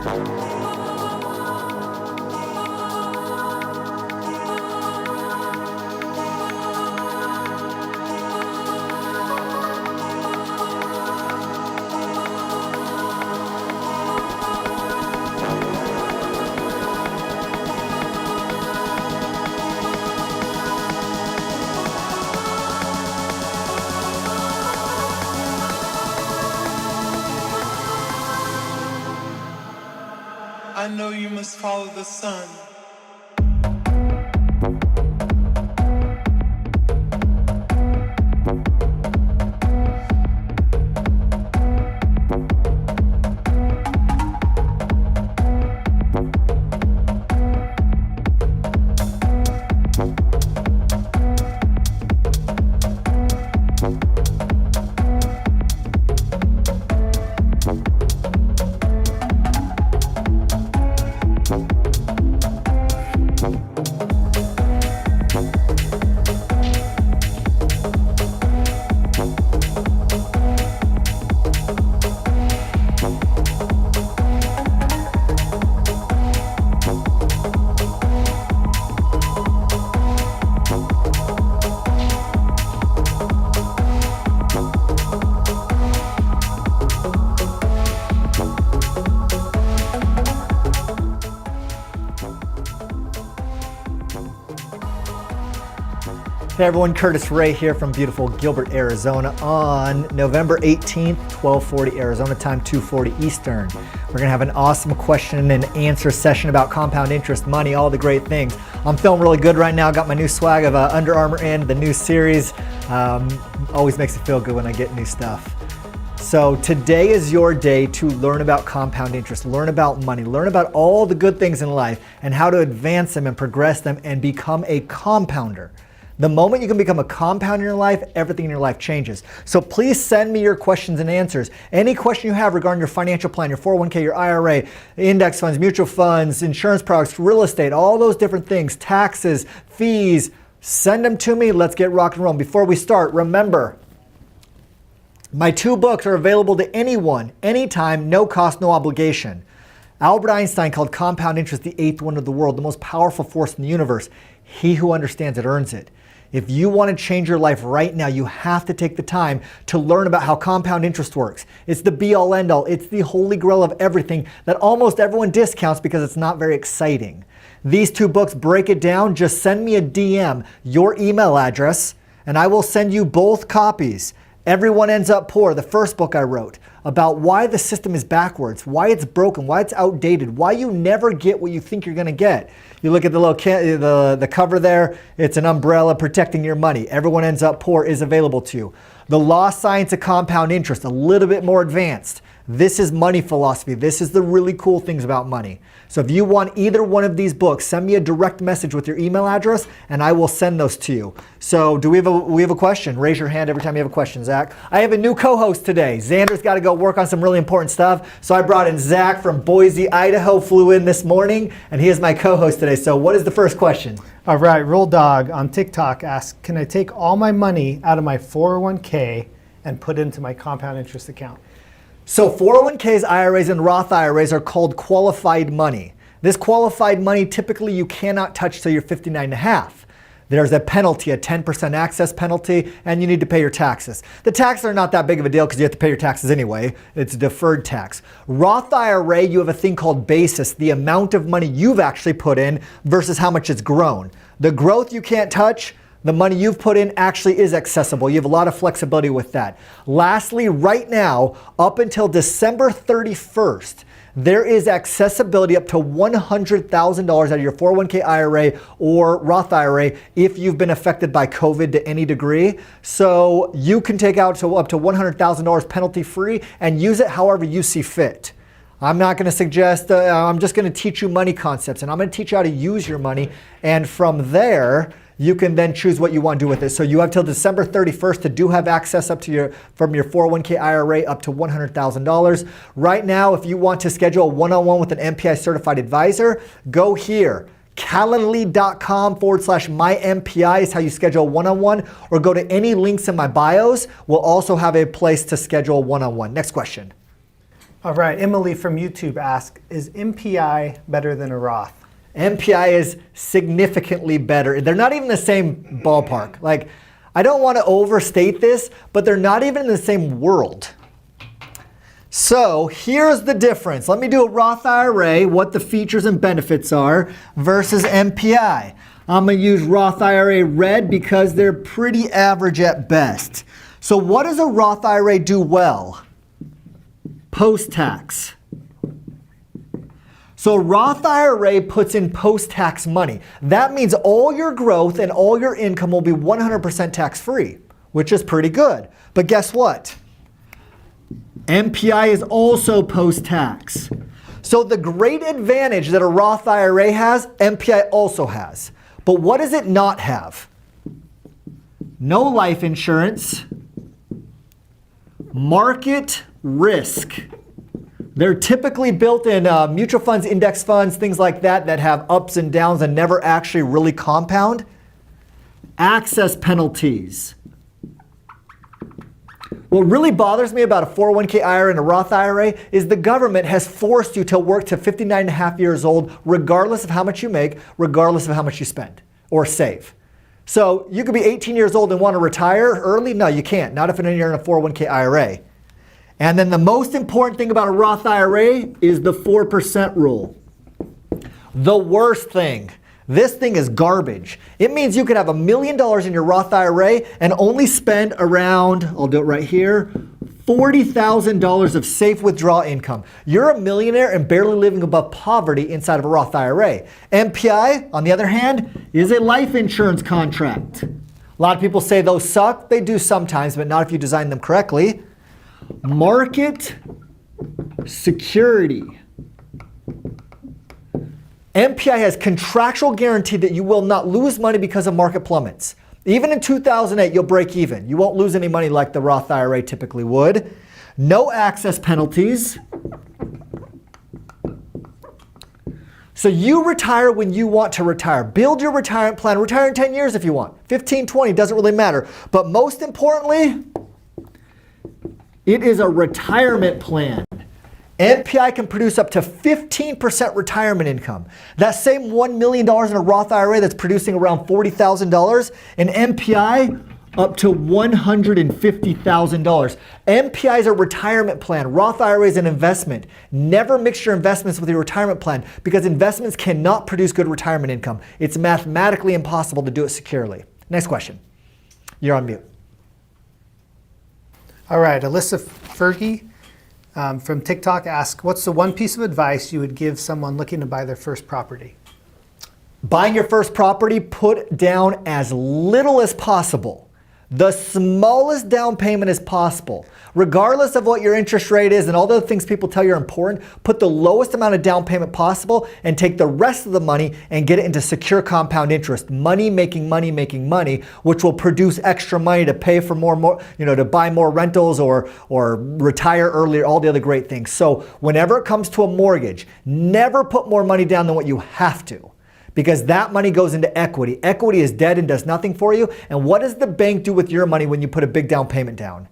I know you must follow the sun. Hey everyone, Curtis Ray here from beautiful Gilbert, Arizona on November 18th, 12:40 Arizona time, 2:40 Eastern. We're gonna have an awesome question and answer session about compound interest, money, all the great things. I'm feeling really good right now. Got my new swag of Under Armour in, the new series. Always makes it feel good when I get new stuff. So today is your day to learn about compound interest, learn about money, learn about all the good things in life and how to advance them and progress them and become a compounder. The moment you can become a compounder in your life, everything in your life changes. So please send me your questions and answers. Any question you have regarding your financial plan, your 401k, your IRA, index funds, mutual funds, insurance products, real estate, all those different things, taxes, fees, send them to me. Let's get rock and roll. Before we start, remember, my 2 books are available to anyone, anytime, no cost, no obligation. Albert Einstein called compound interest the 8th wonder of the world, the most powerful force in the universe. He who understands it earns it. If you want to change your life right now, you have to take the time to learn about how compound interest works. It's the be-all, end-all. It's the holy grail of everything that almost everyone discounts because it's not very exciting. These 2 books break it down. Just send me a DM, your email address, and I will send you both copies. Everyone Ends Up Poor, the first book I wrote, about why the system is backwards, why it's broken, why it's outdated, why you never get what you think you're going to get. You look at the little the cover there, it's an umbrella protecting your money. Everyone Ends Up Poor is available to you. The Lost Science of Compound Interest, a little bit more advanced. This is money philosophy. This is the really cool things about money. So if you want either one of these books, send me a direct message with your email address and I will send those to you. So do we have a question? Raise your hand every time you have a question, Zach. I have a new co-host today. Xander's got to go work on some really important stuff. So I brought in Zach from Boise, Idaho, flew in this morning, and he is my co-host today. So what is the first question? All right, Roll Dog on TikTok asks, can I take all my money out of my 401k and put into my compound interest account? So 401ks, IRAs, and Roth IRAs are called qualified money. This qualified money, typically you cannot touch till you're 59 and a half. There's a penalty, a 10% access penalty, and you need to pay your taxes. The taxes are not that big of a deal because you have to pay your taxes anyway. It's a deferred tax. Roth IRA, you have a thing called basis, the amount of money you've actually put in versus how much it's grown. The growth you can't touch. The money you've put in actually is accessible. You have a lot of flexibility with that. Lastly, right now, up until December 31st, there is accessibility up to $100,000 out of your 401k IRA or Roth IRA if you've been affected by COVID to any degree. So you can take out up to $100,000 penalty free and use it however you see fit. I'm not going to suggest, I'm just going to teach you money concepts and I'm going to teach you how to use your money. And from there, you can then choose what you want to do with it. So you have till December 31st to have access up to from your 401k IRA up to $100,000. Right now, if you want to schedule a one-on-one with an MPI certified advisor, go here. Calendly.com/mympi is how you schedule a one-on-one, or go to any links in my bios. We'll also have a place to schedule a one-on-one. Next question. All right, Emily from YouTube asks, is MPI better than a Roth? MPI is significantly better. They're not even the same ballpark. Like, I don't want to overstate this, but they're not even in the same world. So here's the difference. Let me do a Roth IRA, what the features and benefits are, versus MPI. I'm going to use Roth IRA red because they're pretty average at best. So what does a Roth IRA do well? Post-tax. So Roth IRA puts in post-tax money. That means all your growth and all your income will be 100% tax-free, which is pretty good. But guess what? MPI is also post-tax. So the great advantage that a Roth IRA has, MPI also has. But what does it not have? No life insurance, market risk. They're typically built in mutual funds, index funds, things like that that have ups and downs and never actually really compound. Access penalties. What really bothers me about a 401k IRA and a Roth IRA is the government has forced you to work to 59 and a half years old regardless of how much you make, regardless of how much you spend or save. So you could be 18 years old and want to retire early? No, you can't. Not if you're in a 401k IRA. And then the most important thing about a Roth IRA is the 4% rule. The worst thing. This thing is garbage. It means you could have $1 million in your Roth IRA and only spend around, I'll do it right here, $40,000 of safe withdrawal income. You're a millionaire and barely living above poverty inside of a Roth IRA. MPI, on the other hand, is a life insurance contract. A lot of people say those suck. They do sometimes, but not if you design them correctly. Market security. MPI has contractual guarantee that you will not lose money because of market plummets. Even in 2008, you'll break even. You won't lose any money like the Roth IRA typically would. No access penalties. So you retire when you want to retire. Build your retirement plan. Retire in 10 years if you want. 15, 20, doesn't really matter. But most importantly, it is a retirement plan. MPI can produce up to 15% retirement income. That same $1 million in a Roth IRA that's producing around $40,000, an MPI up to $150,000. MPI is a retirement plan. Roth IRA is an investment. Never mix your investments with your retirement plan because investments cannot produce good retirement income. It's mathematically impossible to do it securely. Next question. You're on mute. All right, Alyssa Fergie from TikTok asks, what's the one piece of advice you would give someone looking to buy their first property? Buying your first property, put down as little as possible. The smallest down payment as possible. Regardless of what your interest rate is and all the other things people tell you are important, put the lowest amount of down payment possible and take the rest of the money and get it into secure compound interest. Money making money, which will produce extra money to pay for more, to buy more rentals or retire earlier, all the other great things. So whenever it comes to a mortgage, never put more money down than what you have to. Because that money goes into equity. Equity is dead and does nothing for you. And what does the bank do with your money when you put a big down payment down?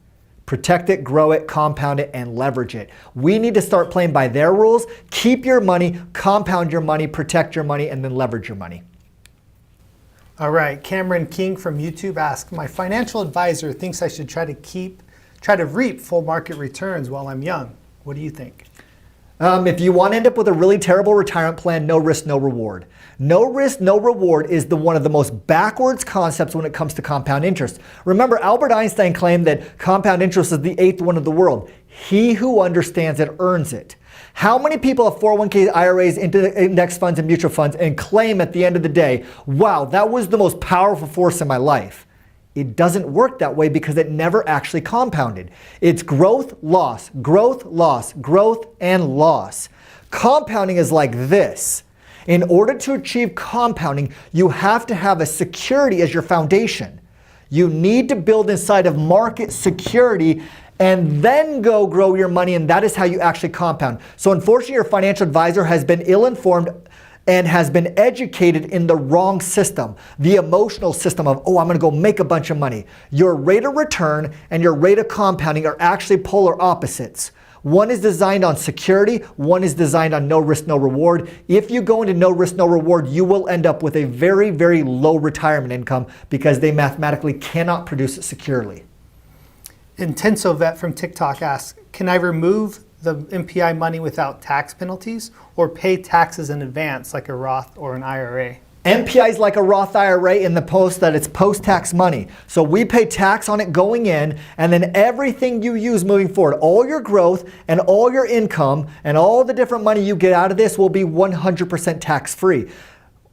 Protect it, grow it, compound it, and leverage it. We need to start playing by their rules. Keep your money, compound your money, protect your money, and then leverage your money. All right, Cameron King from YouTube asks, my financial advisor thinks I should try to reap full market returns while I'm young. What do you think? If you want to end up with a really terrible retirement plan, no risk, no reward. No risk, no reward is one of the most backwards concepts when it comes to compound interest. Remember, Albert Einstein claimed that compound interest is the 8th one of the world. He who understands it earns it. How many people have 401k IRAs, into index funds, and mutual funds and claim at the end of the day, wow, that was the most powerful force in my life? It doesn't work that way because it never actually compounded. It's growth, loss, growth, loss, growth, and loss. Compounding is like this. In order to achieve compounding, you have to have a security as your foundation. You need to build inside of market security and then go grow your money, and that is how you actually compound. So unfortunately, your financial advisor has been ill-informed and has been educated in the wrong system, the emotional system of, oh, I'm gonna go make a bunch of money. Your rate of return and your rate of compounding are actually polar opposites. One is designed on security, one is designed on no risk, no reward. If you go into no risk, no reward, you will end up with a very, very low retirement income because they mathematically cannot produce it securely. Intenso Vet from TikTok asks, can I remove the MPI money without tax penalties or pay taxes in advance like a Roth or an IRA? MPI is like a Roth IRA in the post that it's post-tax money. So we pay tax on it going in, and then everything you use moving forward, all your growth and all your income and all the different money you get out of this will be 100% tax-free.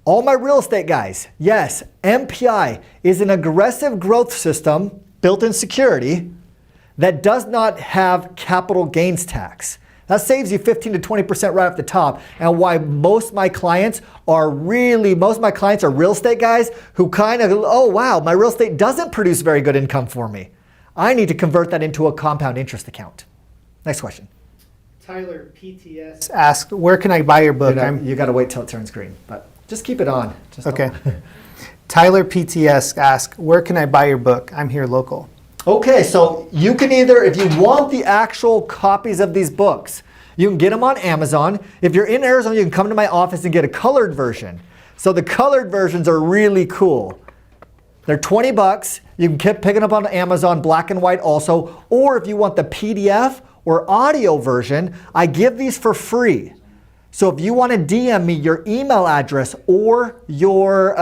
All my real estate guys, yes, MPI is an aggressive growth system built in security that does not have capital gains tax. That saves you 15 to 20% right off the top. And why most of my clients are real estate guys who kind of, oh wow, my real estate doesn't produce very good income for me. I need to convert that into a compound interest account. Next question. Tyler PTS asks, where can I buy your book? You gotta wait till it turns green, but just keep it on. Okay. Tyler PTS asks, where can I buy your book? I'm here local. Okay, so you can either, if you want the actual copies of these books, you can get them on Amazon. If you're in Arizona, you can come to my office and get a colored version. So the colored versions are really cool. They're 20 bucks. You can keep picking up on Amazon, black and white also. Or if you want the PDF or audio version, I give these for free. So if you want to DM me your email address or your,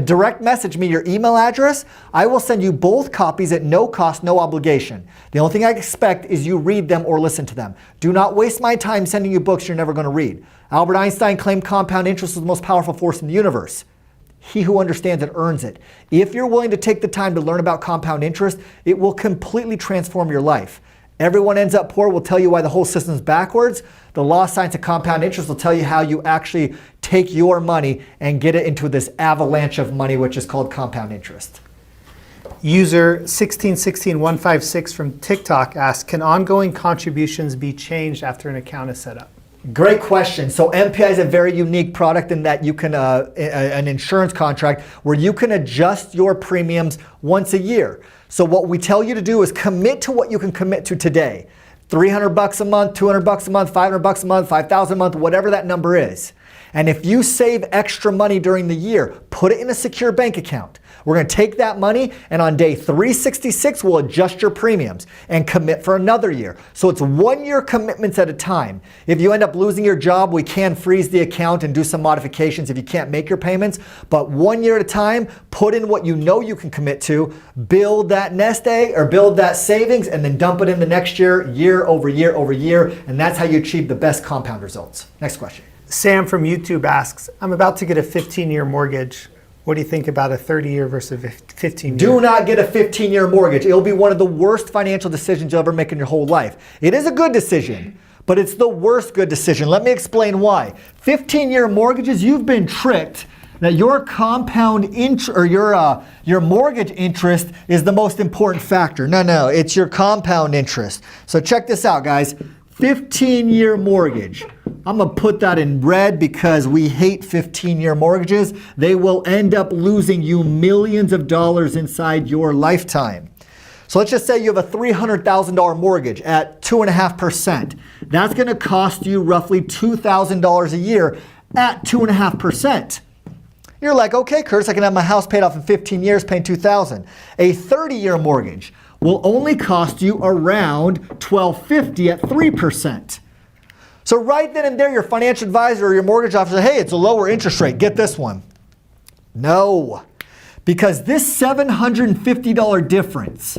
direct message me your email address, I will send you both copies at no cost, no obligation. The only thing I expect is you read them or listen to them. Do not waste my time sending you books you're never going to read. Albert Einstein claimed compound interest was the most powerful force in the universe. He who understands it earns it. If you're willing to take the time to learn about compound interest, it will completely transform your life. Everyone ends up poor will tell you why the whole system's backwards. The law of science of compound interest will tell you how you actually take your money and get it into this avalanche of money, which is called compound interest. User 1616156 from TikTok asks, can ongoing contributions be changed after an account is set up? Great question. So MPI is a very unique product in that you can, an insurance contract where you can adjust your premiums once a year. So what we tell you to do is commit to what you can commit to today. $300 a month, $200 a month, $500 a month, $5,000 a month, whatever that number is. And if you save extra money during the year, put it in a secure bank account. We're going to take that money and on day 366, we'll adjust your premiums and commit for another year. So it's 1 year commitments at a time. If you end up losing your job, we can freeze the account and do some modifications if you can't make your payments. But 1 year at a time, put in what you know you can commit to, build that nest egg or build that savings and then dump it in the next year, year over year over year. And that's how you achieve the best compound results. Next question. Sam from YouTube asks, I'm about to get a 15-year mortgage. What do you think about a 30-year versus a 15-year? Do not get a 15-year mortgage. It'll be one of the worst financial decisions you'll ever make in your whole life. It is a good decision, but it's the worst good decision. Let me explain why. 15-year mortgages, you've been tricked that your compound interest or your mortgage interest is the most important factor. No, it's your compound interest. So check this out, guys. 15-year mortgage. I'm going to put that in red because we hate 15-year mortgages. They will end up losing you millions of dollars inside your lifetime. So let's just say you have a $300,000 mortgage at 2.5%. That's going to cost you roughly $2,000 a year at 2.5%. You're like, okay, Curtis, I can have my house paid off in 15 years paying $2,000. A 30-year mortgage will only cost you around $1,250 at 3%. So right then and there, your financial advisor or your mortgage officer, hey, it's a lower interest rate, get this one. No, because this $750 difference,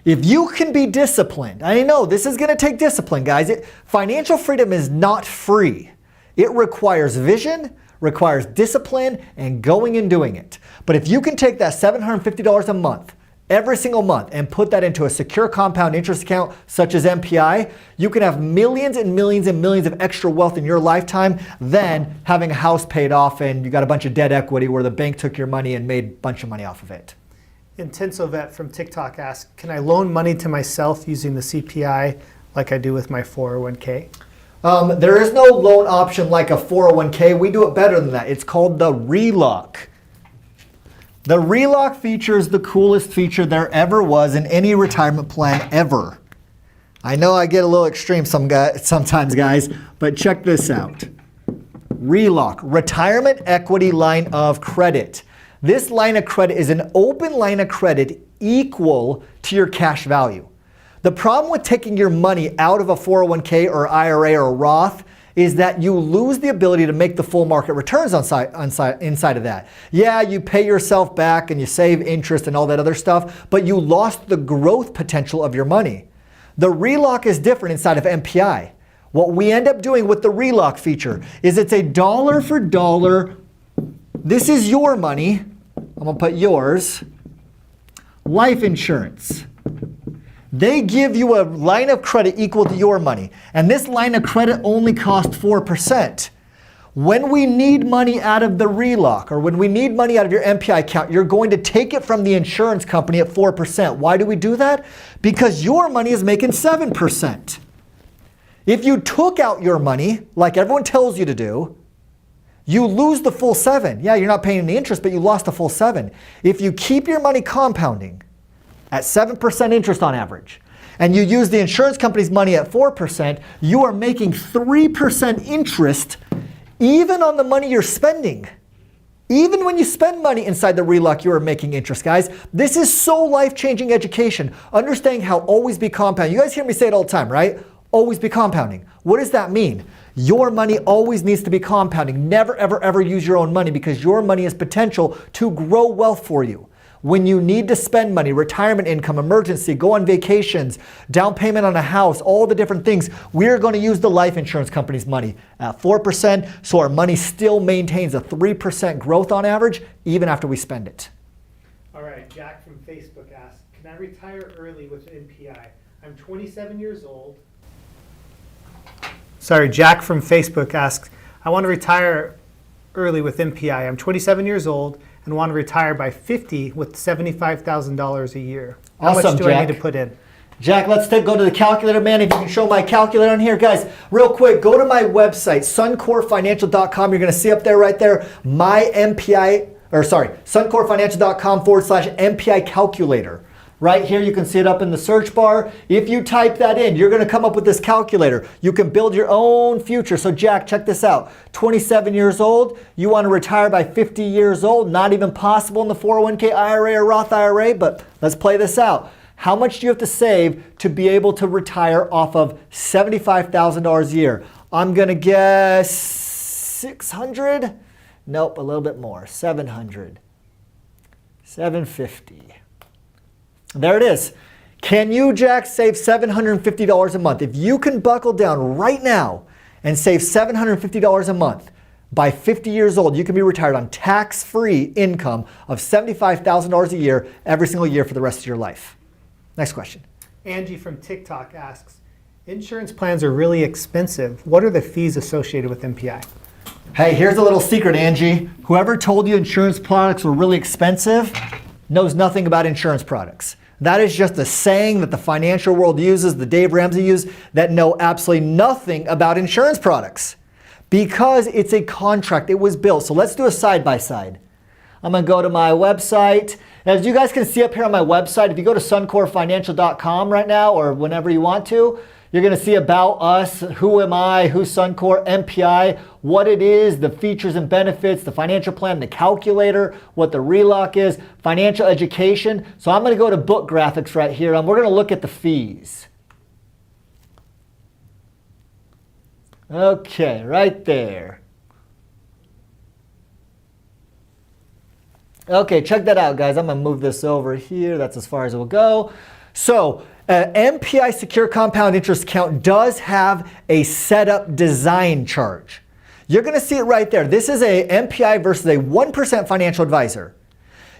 if you can be disciplined, I know this is going to take discipline, guys. Financial freedom is not free. It requires vision, requires discipline, and going and doing it. But if you can take that $750 a month, every single month, and put that into a secure compound interest account such as MPI, you can have millions and millions and millions of extra wealth in your lifetime than having a house paid off and you got a bunch of debt equity where the bank took your money and made a bunch of money off of it. Intenso Vet from TikTok asks, can I loan money to myself using the CPI like I do with my 401k? There is no loan option like a 401k. We do it better than that. It's called the Relock. The Relock feature is the coolest feature there ever was in any retirement plan ever. I know I get a little extreme sometimes, guys, but check this out. Relock, Retirement Equity Line of Credit. This line of credit is an open line of credit equal to your cash value. The problem with taking your money out of a 401k or IRA or Roth is that you lose the ability to make the full market returns inside of that. Yeah, you pay yourself back and you save interest and all that other stuff, but you lost the growth potential of your money. The Relock is different inside of MPI. What we end up doing with the Relock feature is it's a dollar for dollar. This is your money. I'm going to put yours. Life insurance. They give you a line of credit equal to your money. And this line of credit only costs 4%. When we need money out of the Relock, or when we need money out of your Mpi account, you're going to take it from the insurance company at 4%. Why do we do that? Because your money is making 7%. If you took out your money, like everyone tells you to do, you lose the full 7. Yeah, you're not paying any interest, but you lost the full 7. If you keep your money compounding at 7% interest on average, and you use the insurance company's money at 4%, you are making 3% interest even on the money you're spending. Even when you spend money inside the Relock, you are making interest, guys. This is so life-changing education. Understanding how always be compounding. You guys hear me say it all the time, right? Always be compounding. What does that mean? Your money always needs to be compounding. Never, ever, ever use your own money because your money has potential to grow wealth for you. When you need to spend money, retirement income, emergency, go on vacations, down payment on a house, all the different things, we're going to use the life insurance company's money at 4%, so our money still maintains a 3% growth on average, even after we spend it. All right, Jack from Facebook asks, can I retire early with MPI? I'm 27 years old. Sorry, Jack from Facebook asks, I want to retire early with MPI. I'm 27 years old and want to retire by 50 with $75,000 a year. How Awesome, much do Jack. I need to put in? Jack, let's go to the calculator, man. If you can show my calculator on here. Guys, real quick, go to my website, suncorefinancial.com. You're going to see up there right there, suncorefinancial.com/MPI calculator. Right here, you can see it up in the search bar. If you type that in, you're going to come up with this calculator. You can build your own future. So Jack, check this out. 27 years old, you want to retire by 50 years old. Not even possible in the 401k IRA or Roth IRA, but let's play this out. How much do you have to save to be able to retire off of $75,000 a year? I'm going to guess 600. Nope, a little bit more. 700. 750. There it is. Can you, Jack, save $750 a month? If you can buckle down right now and save $750 a month, by 50 years old, you can be retired on tax-free income of $75,000 a year every single year for the rest of your life. Next question. Angie from TikTok asks, insurance plans are really expensive. What are the fees associated with MPI? Hey, here's a little secret, Angie. Whoever told you insurance products were really expensive knows nothing about insurance products. That is just a saying that the financial world uses, the Dave Ramsey uses, that know absolutely nothing about insurance products. Because it's a contract, it was built. So let's do a side-by-side. I'm going to go to my website. As you guys can see up here on my website, if you go to suncorefinancial.com right now or whenever you want to, you're going to see about us, who am I, who's Suncor, MPI, what it is, the features and benefits, the financial plan, the calculator, what the Relock is, financial education. So I'm going to go to book graphics right here, and we're going to look at the fees. Okay, right there. Okay, check that out, guys. I'm going to move this over here. That's as far as it will go. So, MPI Secure Compound Interest Account does have a setup design charge. You're going to see it right there. This is a MPI versus a 1% financial advisor.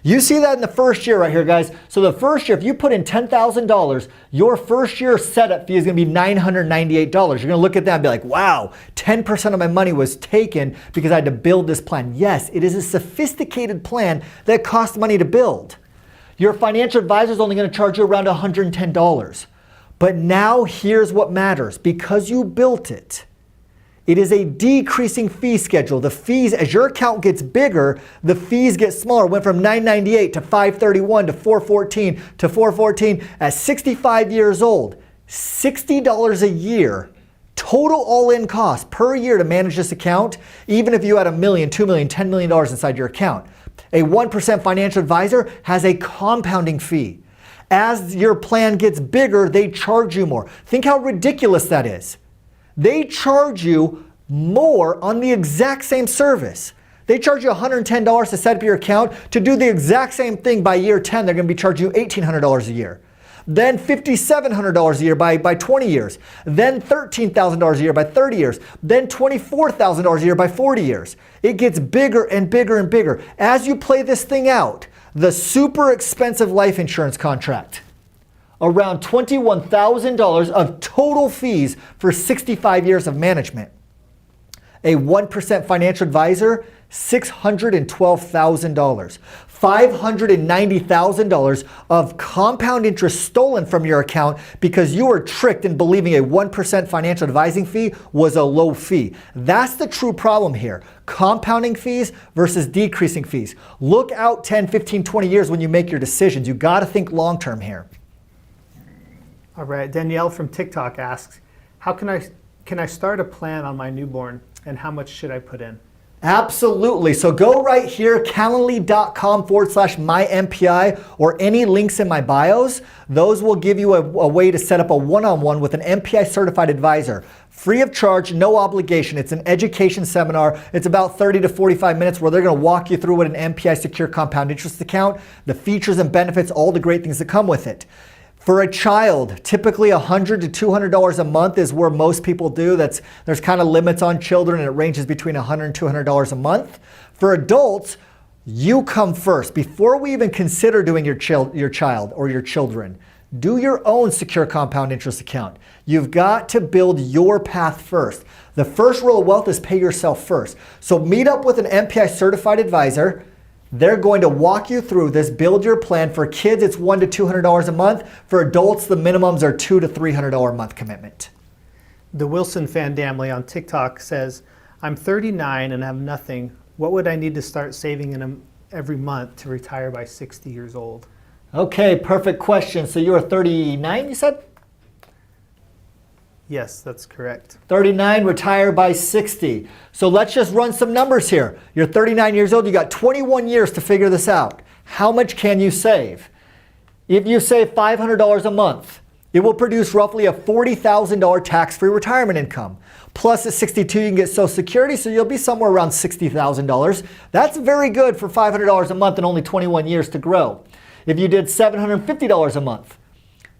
You see that in the first year right here, guys. So the first year, if you put in $10,000, your first year setup fee is going to be $998. You're going to look at that and be like, wow, 10% of my money was taken because I had to build this plan. Yes, it is a sophisticated plan that costs money to build. Your financial advisor is only going to charge you around $110. But now here's what matters. Because you built it, It is a decreasing fee schedule. The fees, as your account gets bigger, the fees get smaller. It went from $9.98 to $5.31 to $4.14 to $4.14 at 65 years old. $60 a year, total all-in cost per year to manage this account, even if you had $1 million, $2 million, $10 million inside your account. A 1% financial advisor has a compounding fee. As your plan gets bigger, they charge you more. Think how ridiculous that is. They charge you more on the exact same service. They charge you $110 to set up your account. To do the exact same thing by year 10, they're going to be charging you $1,800 a year. Then $5,700 a year by 20 years. Then $13,000 a year by 30 years. Then $24,000 a year by 40 years. It gets bigger and bigger and bigger. As you play this thing out, the super expensive life insurance contract, around $21,000 of total fees for 65 years of management. A 1% financial advisor, $612,000. $590,000 of compound interest stolen from your account because you were tricked in believing a 1% financial advising fee was a low fee. That's the true problem here. Compounding fees versus decreasing fees. Look out 10, 15, 20 years when you make your decisions. You got to think long term here. All right, Danielle from TikTok asks, how can I start a plan on my newborn, and how much should I put in? Absolutely. So go right here, calendly.com/mympi, or any links in my bios. Those will give you a way to set up a one-on-one with an MPI certified advisor. Free of charge, no obligation. It's an education seminar. It's about 30 to 45 minutes where they're going to walk you through what an MPI secure compound interest account, the features and benefits, all the great things that come with it. For a child, typically $100 to $200 a month is where most people do. There's kind of limits on children, and it ranges between $100 and $200 a month. For adults, you come first. Before we even consider doing your child or your children, do your own secure compound interest account. You've got to build your path first. The first rule of wealth is pay yourself first. So meet up with an MPI certified advisor. They're going to walk you through this, build your plan. For kids, it's $100 to $200 a month. For adults, the minimums are $200 to $300 a month commitment. The Wilson fan family on TikTok says, I'm 39 and have nothing. What would I need to start saving in every month to retire by 60 years old? Okay, perfect question. So you are 39, you said? Yes, that's correct. 39, retire by 60. So let's just run some numbers here. You're 39 years old, you got 21 years to figure this out. How much can you save? If you save $500 a month, it will produce roughly a $40,000 tax-free retirement income. Plus at 62, you can get Social Security, so you'll be somewhere around $60,000. That's very good for $500 a month and only 21 years to grow. If you did $750 a month,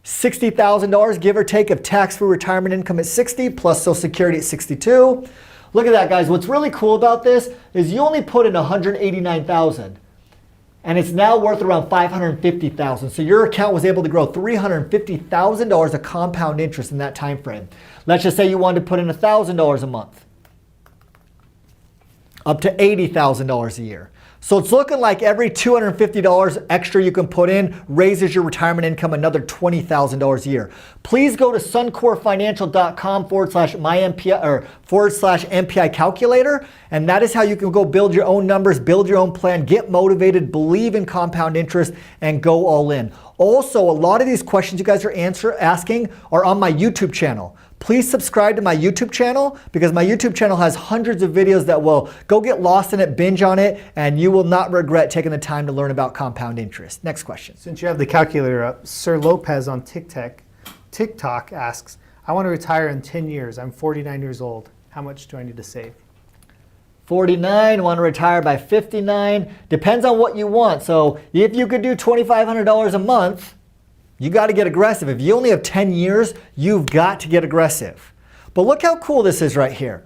$60,000, give or take, of tax-free retirement income at 60, plus Social Security at 62. Look at that, guys. What's really cool about this is you only put in $189,000, and it's now worth around $550,000. So your account was able to grow $350,000 of compound interest in that time frame. Let's just say you wanted to put in $1,000 a month, up to $80,000 a year. So it's looking like every $250 extra you can put in raises your retirement income another $20,000 a year. Please go to suncorefinancial.com/mympi or /MPI calculator, and that is how you can go build your own numbers, build your own plan, get motivated, believe in compound interest, and go all in. Also, a lot of these questions you guys are asking are on my YouTube channel. Please subscribe to my YouTube channel because my YouTube channel has hundreds of videos that will go get lost in it, binge on it, and you will not regret taking the time to learn about compound interest. Next question. Since you have the calculator up, Sir Lopez on TikTok asks, I want to retire in 10 years. I'm 49 years old. How much do I need to save? 49, want to retire by 59. Depends on what you want. So if you could do $2,500 a month, you got to get aggressive. If you only have 10 years, you've got to get aggressive. But look how cool this is right here.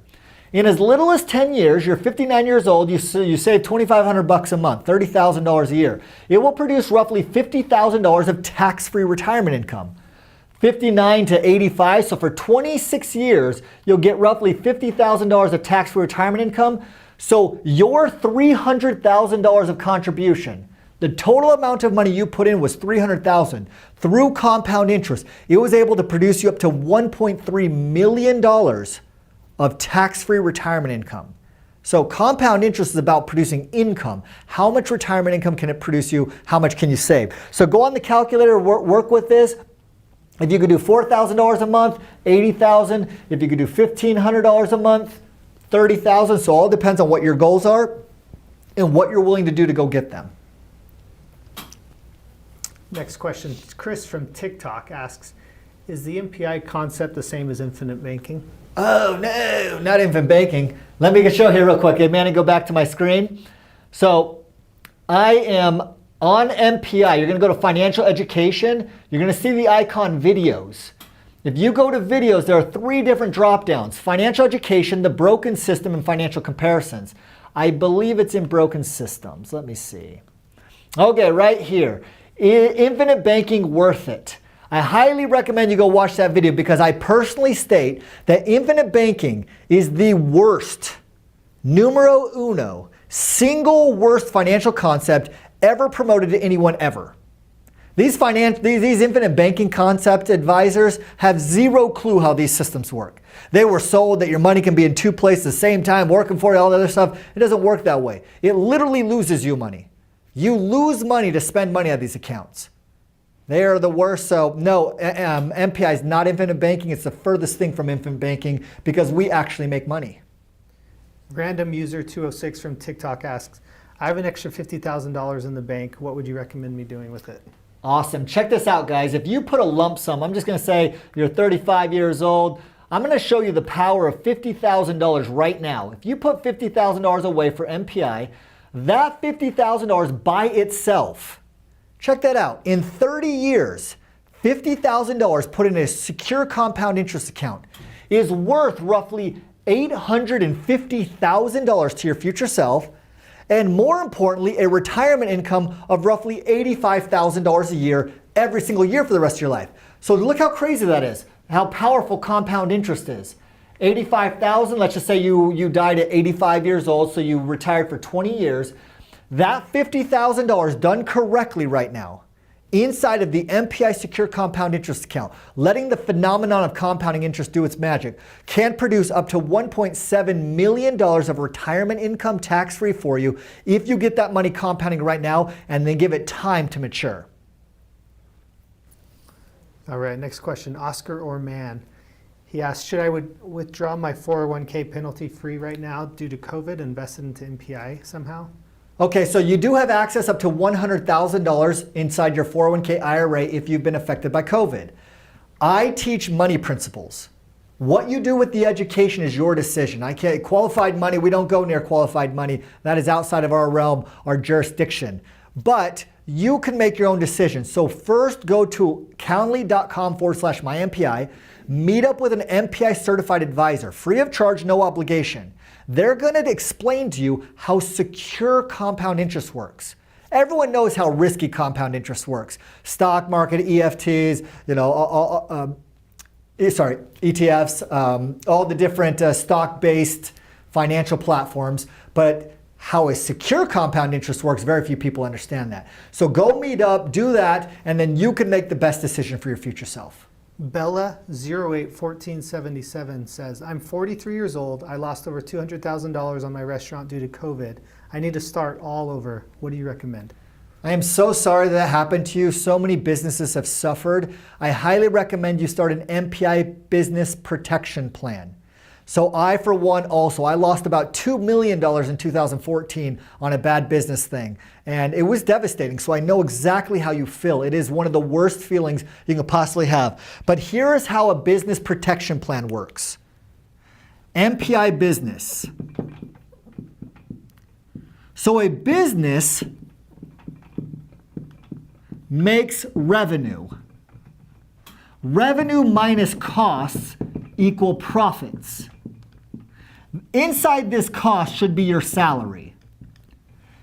In as little as 10 years, you're 59 years old, you save $2,500 a month, $30,000 a year. It will produce roughly $50,000 of tax-free retirement income. 59 to 85, so for 26 years, you'll get roughly $50,000 of tax-free retirement income. So your $300,000 of contribution, the total amount of money you put in was $300,000. Through compound interest, it was able to produce you up to $1.3 million of tax-free retirement income. So compound interest is about producing income. How much retirement income can it produce you? How much can you save? So go on the calculator, work with this. If you could do $4,000 a month, $80,000. If you could do $1,500 a month, $30,000. So all depends on what your goals are and what you're willing to do to go get them. Next question. Chris from TikTok asks, is the MPI concept the same as infinite banking? Oh no, not infinite banking. Let me show here real quick. Hey, Manny, go back to my screen. So I am on MPI. You're going to go to financial education. You're going to see the icon videos. If you go to videos, there are 3 different drop downs: financial education, the broken system, and financial comparisons. I believe it's in broken systems. Let me see. Okay, right here. Infinite banking worth it. I highly recommend you go watch that video because I personally state that infinite banking is the worst, numero uno, single worst financial concept ever promoted to anyone ever. These infinite banking concept advisors have zero clue how these systems work. They were sold that your money can be in 2 places at the same time, working for you, all that other stuff. It doesn't work that way. It literally loses you money. You lose money to spend money on these accounts. They are the worst. So no, MPI is not infinite banking. It's the furthest thing from infinite banking because we actually make money. Random user 206 from TikTok asks, I have an extra $50,000 in the bank. What would you recommend me doing with it? Awesome. Check this out, guys. If you put a lump sum, I'm just going to say you're 35 years old. I'm going to show you the power of $50,000 right now. If you put $50,000 away for MPI, that $50,000 by itself, check that out. In 30 years, $50,000 put in a secure compound interest account is worth roughly $850,000 to your future self, and more importantly, a retirement income of roughly $85,000 a year every single year for the rest of your life. So look how crazy that is, how powerful compound interest is. 85,000, let's just say you died at 85 years old, so you retired for 20 years. That $50,000 done correctly right now inside of the MPI Secure Compound Interest Account, letting the phenomenon of compounding interest do its magic, can produce up to $1.7 million of retirement income tax-free for you if you get that money compounding right now and then give it time to mature. All right, next question. Oscar or Man. He asked, should I withdraw my 401k penalty-free right now due to COVID and invest it into MPI somehow? Okay, so you do have access up to $100,000 inside your 401k IRA if you've been affected by COVID. I teach money principles. What you do with the education is your decision. I can't, qualified money, we don't go near qualified money. That is outside of our realm, our jurisdiction. But you can make your own decision. So first go to calendly.com/mympi, meet up with an MPI certified advisor, free of charge, no obligation. They're going to explain to you how secure compound interest works. Everyone knows how risky compound interest works. Stock market, EFTs, ETFs, all the different stock-based financial platforms. But how a secure compound interest works, very few people understand that. So go meet up, do that, and then you can make the best decision for your future self. Bella081477 says, I'm 43 years old. I lost over $200,000 on my restaurant due to COVID. I need to start all over. What do you recommend? I am so sorry that happened to you. So many businesses have suffered. I highly recommend you start an MPI business protection plan. So I, for one, I lost about $2 million in 2014 on a bad business thing. And it was devastating. So I know exactly how you feel. It is one of the worst feelings you can possibly have. But here is how a business protection plan works. MPI business. So a business makes revenue. Revenue minus costs equal profits. Inside this cost should be your salary.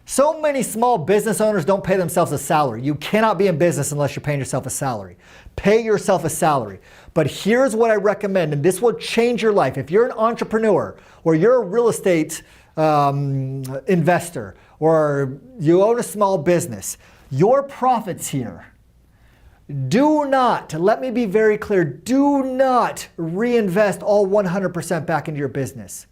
So many small business owners don't pay themselves a salary. You cannot be in business unless you're paying yourself a salary. Pay yourself a salary. But here's what I recommend, and this will change your life. If you're an entrepreneur or you're a real estate investor or you own a small business, your profits here, Do not, let me be very clear, do not reinvest all 100% back into your business.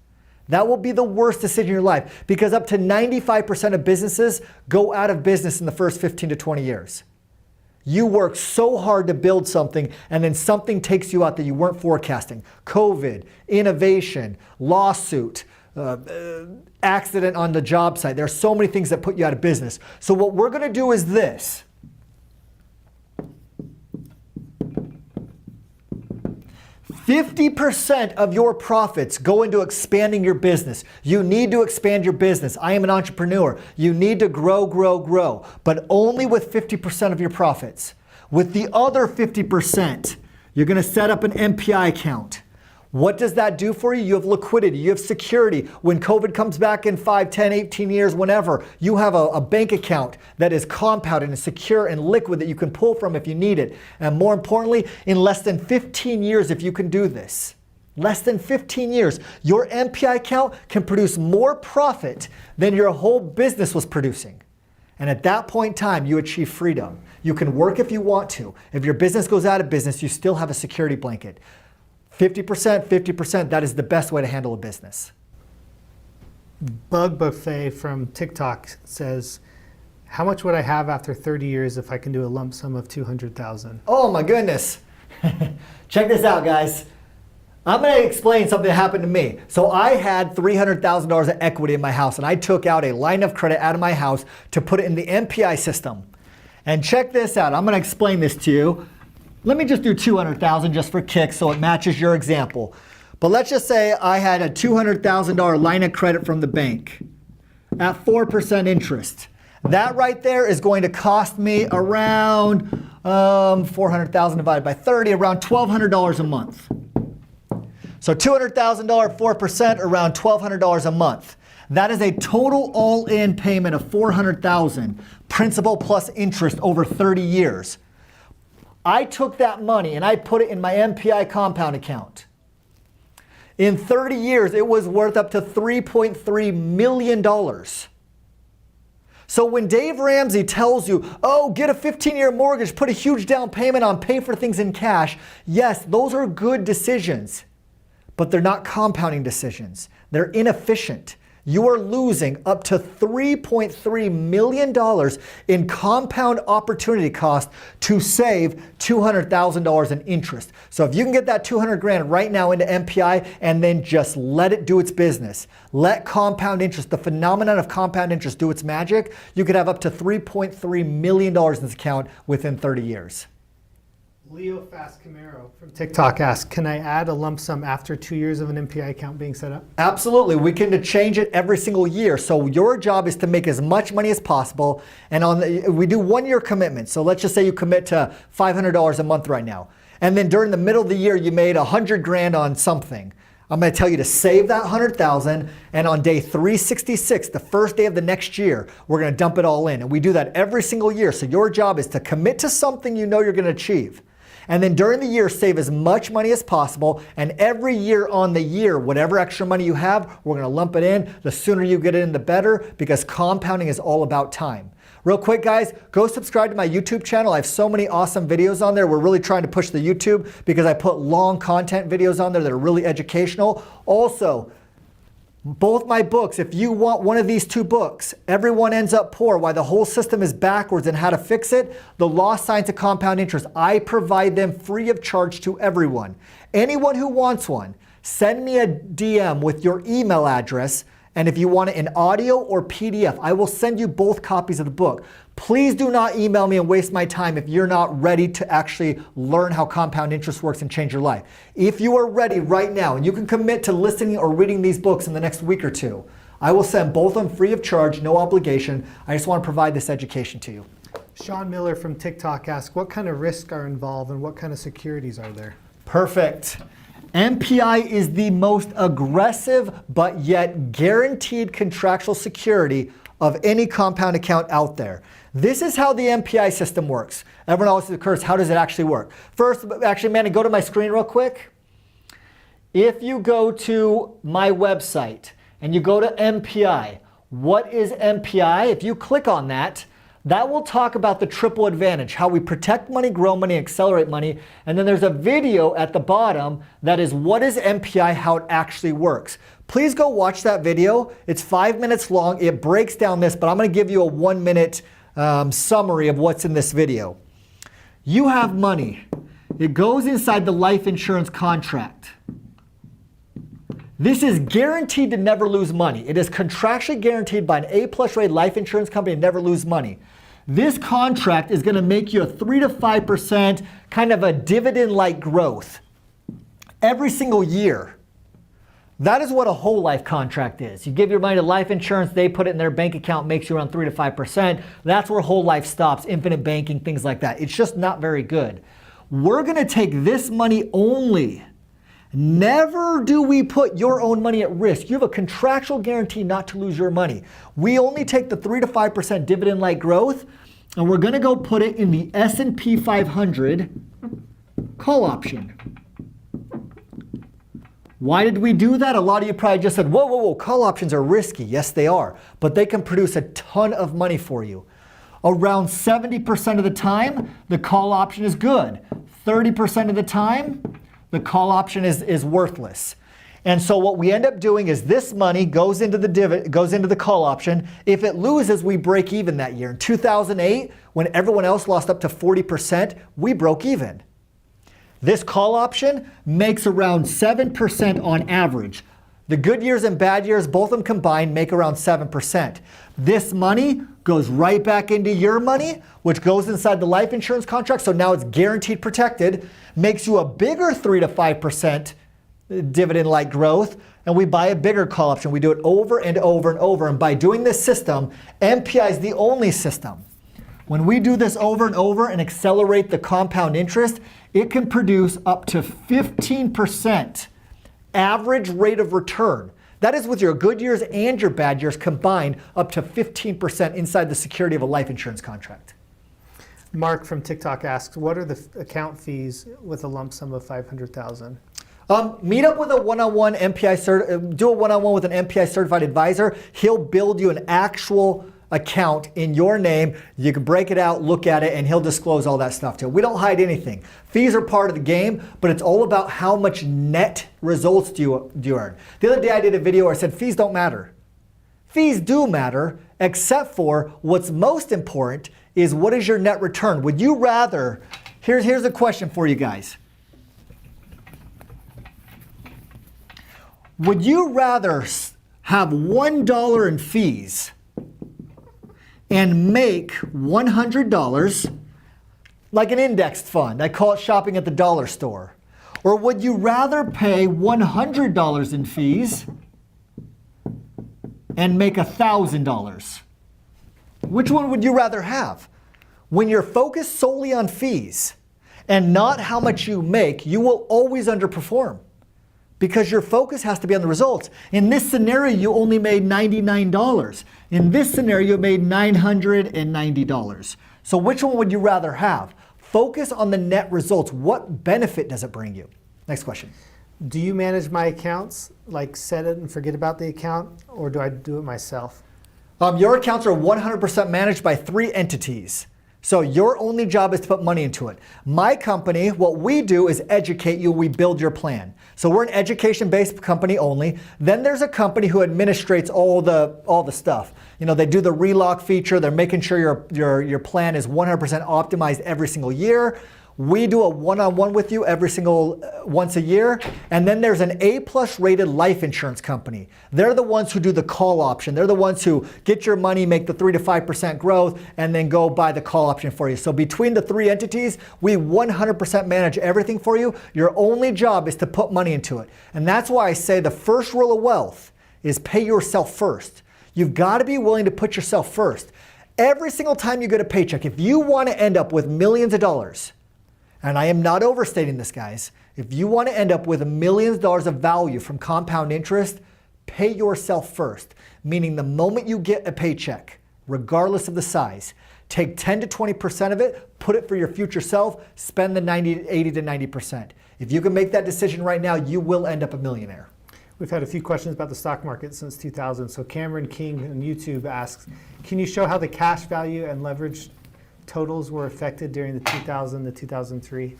That will be the worst decision in your life because up to 95% of businesses go out of business in the first 15 to 20 years. You work so hard to build something and then something takes you out that you weren't forecasting. COVID, innovation, lawsuit, accident on the job site. There are so many things that put you out of business. So what we're going to do is this. 50% of your profits go into expanding your business. You need to expand your business. I am an entrepreneur. You need to grow, grow, grow, but only with 50% of your profits. With the other 50%, you're going to set up an Mpi account. What does that do for you? You have liquidity, you have security. When COVID comes back in 5, 10, 18 years, whenever, you have a bank account that is compounded and secure and liquid that you can pull from if you need it. And more importantly, in less than 15 years, if you can do this, less than 15 years, your Mpi account can produce more profit than your whole business was producing. And at that point in time, you achieve freedom. You can work if you want to. If your business goes out of business, you still have a security blanket. 50%, 50%, that is the best way to handle a business. Bug Buffet from TikTok says, how much would I have after 30 years if I can do a lump sum of 200,000? Oh my goodness. Check this out, guys. I'm going to explain something that happened to me. So I had $300,000 of equity in my house and I took out a line of credit out of my house to put it in the Mpi system. And check this out. I'm going to explain this to you. Let me just do 200,000 just for kicks so it matches your example. But let's just say I had a $200,000 line of credit from the bank at 4% interest. That right there is going to cost me around 400,000 divided by 30, around $1,200 a month. So $200,000, 4%, around $1,200 a month. That is a total all-in payment of $400,000, principal plus interest over 30 years. I took that money and I put it in my Mpi compound account. In 30 years, it was worth up to $3.3 million. So when Dave Ramsey tells you, oh, get a 15-year mortgage, put a huge down payment on, pay for things in cash, yes, those are good decisions, but they're not compounding decisions. They're inefficient. You are losing up to $3.3 million in compound opportunity cost to save $200,000 in interest. So if you can get that 200 grand right now into Mpi and then just let it do its business, let compound interest, the phenomenon of compound interest do its magic, you could have up to $3.3 million in this account within 30 years. Leo Fast Camaro from TikTok asks, can I add a lump sum after 2 years of an Mpi account being set up? Absolutely. We can change it every single year. So your job is to make as much money as possible. And we do 1 year commitment. So let's just say you commit to $500 a month right now. And then during the middle of the year, you made 100 grand on something. I'm going to tell you to save that 100,000, and on day 366, the first day of the next year, we're going to dump it all in. And we do that every single year. So your job is to commit to something you know you're going to achieve. And then during the year, save as much money as possible. And every year on the year, whatever extra money you have, we're going to lump it in. The sooner you get it in, the better, because compounding is all about time. Real quick, guys, go subscribe to my YouTube channel. I have so many awesome videos on there. We're really trying to push the YouTube because I put long content videos on there that are really educational. Also, both my books, if you want one of these 2 books, Everyone Ends Up Poor, Why the Whole System is Backwards and How to Fix It, The Lost Science of Compound Interest, I provide them free of charge to everyone. Anyone who wants one, send me a DM with your email address, and if you want it in audio or PDF, I will send you both copies of the book. Please do not email me and waste my time if you're not ready to actually learn how compound interest works and change your life. If you are ready right now and you can commit to listening or reading these books in the next week or 2, I will send both of them free of charge, no obligation. I just want to provide this education to you. Sean Miller from TikTok asks, what kind of risks are involved and what kind of securities are there? Perfect. Mpi is the most aggressive but yet guaranteed contractual security of any compound account out there. This is how the Mpi system works. Everyone always occurs, how does it actually work? First, actually, Manny, go to my screen real quick. If you go to my website and you go to Mpi, what is Mpi? If you click on that, That will talk about the triple advantage, how we protect money, grow money, accelerate money. And then there's a video at the bottom that is what is MPI, how it actually works. Please go watch that video. It's 5 minutes long. It breaks down this, but I'm going to give you a 1 minute summary of what's in this video. You have money. It goes inside the life insurance contract. This is guaranteed to never lose money. It is contractually guaranteed by an A+ rated life insurance company to never lose money. This contract is going to make you a 3 to 5% kind of a dividend-like growth every single year. That is what a whole life contract is. You give your money to life insurance, they put it in their bank account, makes you around 3 to 5%. That's where whole life stops, infinite banking, things like that. It's just not very good. We're going to take this money only. Never do we put your own money at risk. You have a contractual guarantee not to lose your money. We only take the 3 to 5% dividend-like growth, and we're going to go put it in the S&P 500 call option. Why did we do that? A lot of you probably just said, whoa, whoa, whoa, call options are risky. Yes, they are, but they can produce a ton of money for you. Around 70% of the time, the call option is good. 30% of the time, the call option is worthless. And so what we end up doing is this money goes into the call option. If it loses, we break even that year. In 2008, when everyone else lost up to 40%, we broke even. This call option makes around 7% on average. The good years and bad years, both of them combined, make around 7%. This money goes right back into your money, which goes inside the life insurance contract, so now it's guaranteed protected, makes you a bigger 3 to 5% dividend-like growth, and we buy a bigger call option. We do it over and over and over, and by doing this system, MPI is the only system. When we do this over and over and accelerate the compound interest, it can produce up to 15% average rate of return. That is with your good years and your bad years combined, up to 15% inside the security of a life insurance contract. Mark from TikTok asks, what are the account fees with a lump sum of $500,000? Meet up with a one-on-one MPI, do a one-on-one with an MPI certified advisor. He'll build you an actual account in your name. You can break it out, look at it, and he'll disclose all that stuff to you. We don't hide anything. Fees are part of the game, but it's all about how much net results do you earn. The other day I did a video where I said fees don't matter. Fees do matter, except for what's most important is what is your net return. Would you rather, here's a question for you guys. Would you rather have $1 in fees and make $100 like an indexed fund? I call it shopping at the dollar store. Or would you rather pay $100 in fees and make $1,000? Which one would you rather have? When you're focused solely on fees and not how much you make, you will always underperform because your focus has to be on the results. In this scenario, you only made $99. In this scenario, you made $990. So which one would you rather have? Focus on the net results. What benefit does it bring you? Next question. Do you manage my accounts, like set it and forget about the account, or do I do it myself? Your accounts are 100% managed by 3 entities. So your only job is to put money into it. My company, what we do is educate you, we build your plan. So we're an education-based company only. Then there's a company who administrates all the stuff. You know, they do the Relock feature, they're making sure your plan is 100% optimized every single year. We do a one-on-one with you once a year. And then there's an A+ rated life insurance company. They're the ones who do the call option. They're the ones who get your money, make the 3 to 5% growth, and then go buy the call option for you. So between the 3 entities, we 100% manage everything for you. Your only job is to put money into it. And that's why I say the first rule of wealth is pay yourself first. You've got to be willing to put yourself first. Every single time you get a paycheck, if you want to end up with millions of dollars, and I am not overstating this, guys, if you want to end up with millions of dollars of value from compound interest, pay yourself first. Meaning the moment you get a paycheck, regardless of the size, take 10 to 20% of it, put it for your future self, spend the 80 to 90%. If you can make that decision right now, you will end up a millionaire. We've had a few questions about the stock market since 2000. So Cameron King on YouTube asks, can you show how the cash value and leverage totals were affected during the 2000 to 2003?